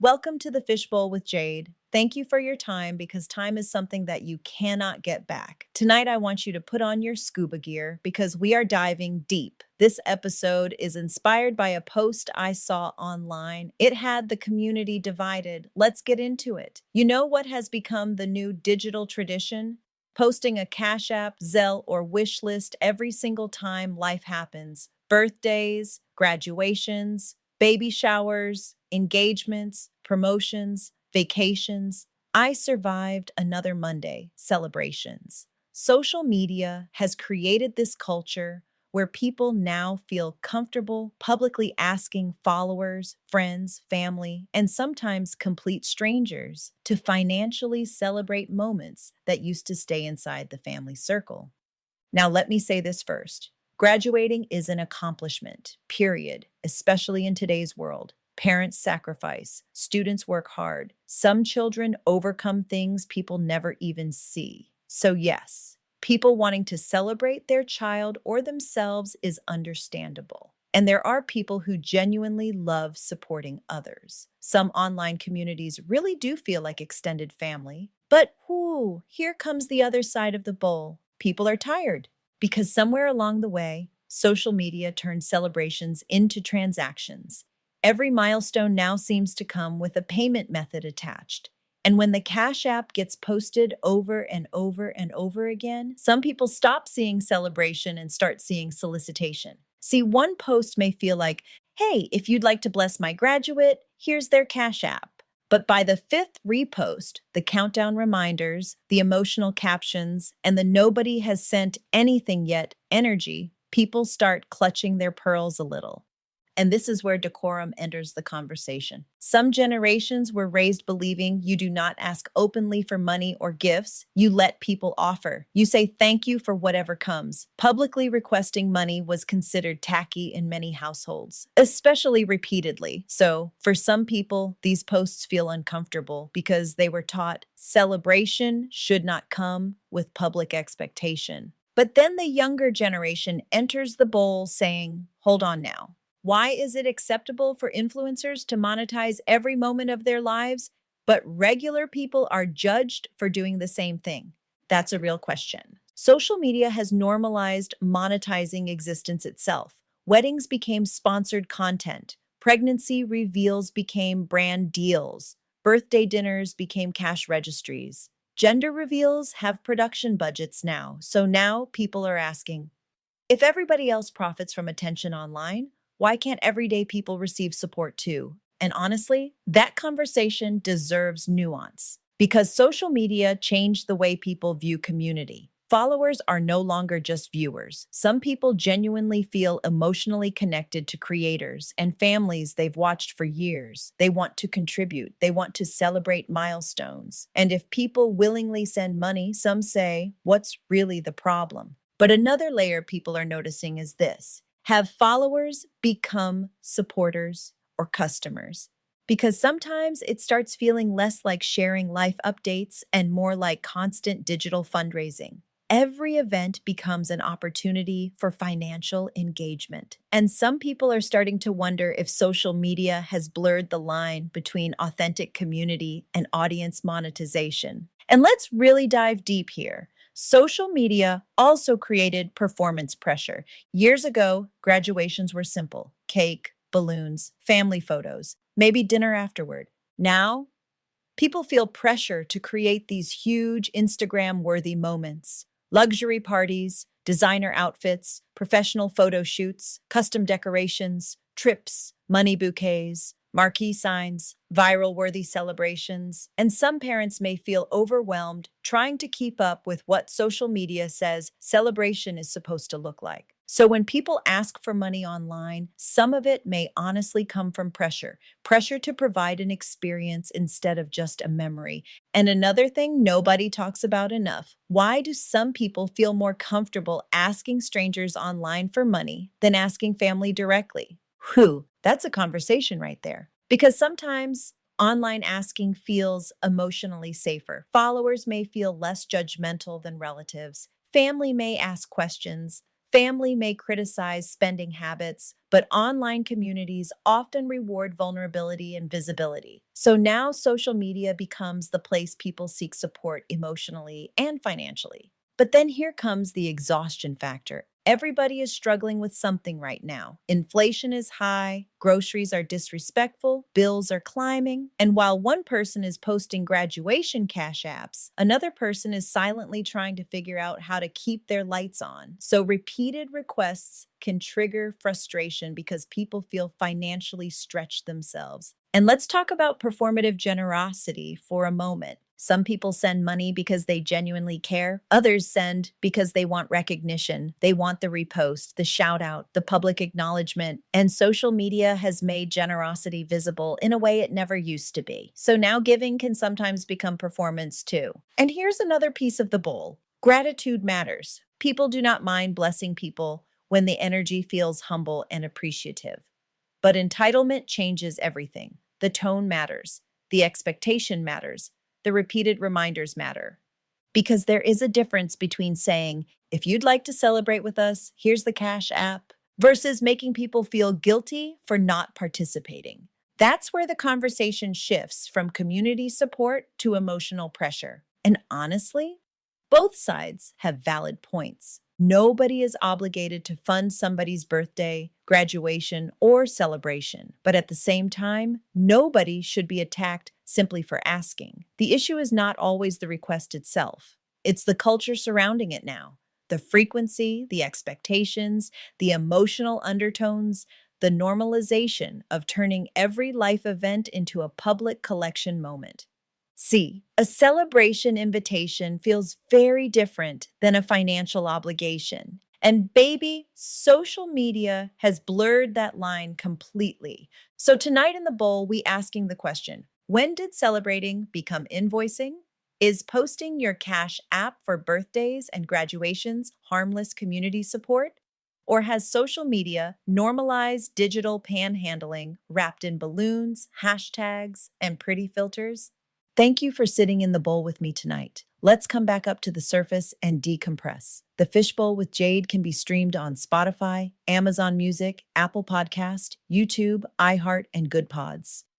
Welcome to the Fishbowl with Jade. Thank you for your time because time is something that you cannot get back. Tonight, I want you to put on your scuba gear because we are diving deep. This episode is inspired by a post I saw online. It had the community divided. Let's get into it. You know what has become the new digital tradition? Posting a Cash App, Zelle, or wish list every single time life happens. Birthdays, graduations, baby showers, engagements, promotions, vacations. I survived another Monday, celebrations. Social media has created this culture where people now feel comfortable publicly asking followers, friends, family, and sometimes complete strangers to financially celebrate moments that used to stay inside the family circle. Now, let me say this first. Graduating is an accomplishment, period, especially in today's world. Parents sacrifice, students work hard. Some children overcome things people never even see. So, yes, people wanting to celebrate their child or themselves is understandable. And there are people who genuinely love supporting others. Some online communities really do feel like extended family. But whoo, here comes the other side of the bowl. People are tired because somewhere along the way, social media turned celebrations into transactions. Every milestone now seems to come with a payment method attached. And when the Cash App gets posted over and over and over again, some people stop seeing celebration and start seeing solicitation. See, one post may feel like, hey, if you'd like to bless my graduate, here's their Cash App. But by the fifth repost, the countdown reminders, the emotional captions, and the nobody has sent anything yet energy, people start clutching their pearls a little. And this is where decorum enters the conversation. Some generations were raised believing you do not ask openly for money or gifts. You let people offer. You say thank you for whatever comes. Publicly requesting money was considered tacky in many households, especially repeatedly. So, for some people, these posts feel uncomfortable because they were taught celebration should not come with public expectation. But then the younger generation enters the bowl saying, hold on now. Why is it acceptable for influencers to monetize every moment of their lives, but regular people are judged for doing the same thing? That's a real question. Social media has normalized monetizing existence itself. Weddings became sponsored content. Pregnancy reveals became brand deals. Birthday dinners became cash registries. Gender reveals have production budgets now. So now people are asking, if everybody else profits from attention online, why can't everyday people receive support too? And honestly, that conversation deserves nuance because social media changed the way people view community. Followers are no longer just viewers. Some people genuinely feel emotionally connected to creators and families they've watched for years. They want to contribute, they want to celebrate milestones. And if people willingly send money, some say, what's really the problem? But another layer people are noticing is this. Have followers become supporters or customers? Because sometimes it starts feeling less like sharing life updates and more like constant digital fundraising. Every event becomes an opportunity for financial engagement. And some people are starting to wonder if social media has blurred the line between authentic community and audience monetization. And let's really dive deep here. Social media also created performance pressure. Years ago, graduations were simple: cake, balloons, family photos, maybe dinner afterward. Now, people feel pressure to create these huge Instagram worthy moments. Luxury parties, designer outfits, professional photo shoots, custom decorations, trips, money bouquets, marquee signs, viral worthy celebrations, and some parents may feel overwhelmed trying to keep up with what social media says celebration is supposed to look like. So when people ask for money online, some of it may honestly come from pressure to provide an experience instead of just a memory. And another thing nobody talks about enough, why do some people feel more comfortable asking strangers online for money than asking family directly? Whew, that's a conversation right there. Because sometimes online asking feels emotionally safer. Followers may feel less judgmental than relatives. Family may ask questions. Family may criticize spending habits, but online communities often reward vulnerability and visibility. So now social media becomes the place people seek support emotionally and financially. But then here comes the exhaustion factor. Everybody is struggling with something right now. Inflation is high, groceries are disrespectful, bills are climbing, and while one person is posting graduation cash apps, another person is silently trying to figure out how to keep their lights on. So repeated requests can trigger frustration because people feel financially stretched themselves. And let's talk about performative generosity for a moment. Some people send money because they genuinely care. Others send because they want recognition. They want the repost, the shout out, the public acknowledgement. And social media has made generosity visible in a way it never used to be. So now giving can sometimes become performance too. And here's another piece of the bowl. Gratitude matters. People do not mind blessing people when the energy feels humble and appreciative. But entitlement changes everything. The tone matters. The expectation matters. The repeated reminders matter. Because there is a difference between saying, if you'd like to celebrate with us, here's the Cash App, versus making people feel guilty for not participating. That's where the conversation shifts from community support to emotional pressure. And honestly, both sides have valid points. Nobody is obligated to fund somebody's birthday, graduation, or celebration. But at the same time, nobody should be attacked simply for asking. The issue is not always the request itself, it's the culture surrounding it now. The frequency, the expectations, the emotional undertones, the normalization of turning every life event into a public collection moment. See, a celebration invitation feels very different than a financial obligation. And baby, social media has blurred that line completely. So tonight in the bowl, we asking the question, when did celebrating become invoicing? Is posting your Cash App for birthdays and graduations harmless community support? Or has social media normalized digital panhandling wrapped in balloons, hashtags, and pretty filters? Thank you for sitting in the bowl with me tonight. Let's come back up to the surface and decompress. The Fishbowl with Jade can be streamed on Spotify, Amazon Music, Apple Podcast, YouTube, iHeart, and Good Pods.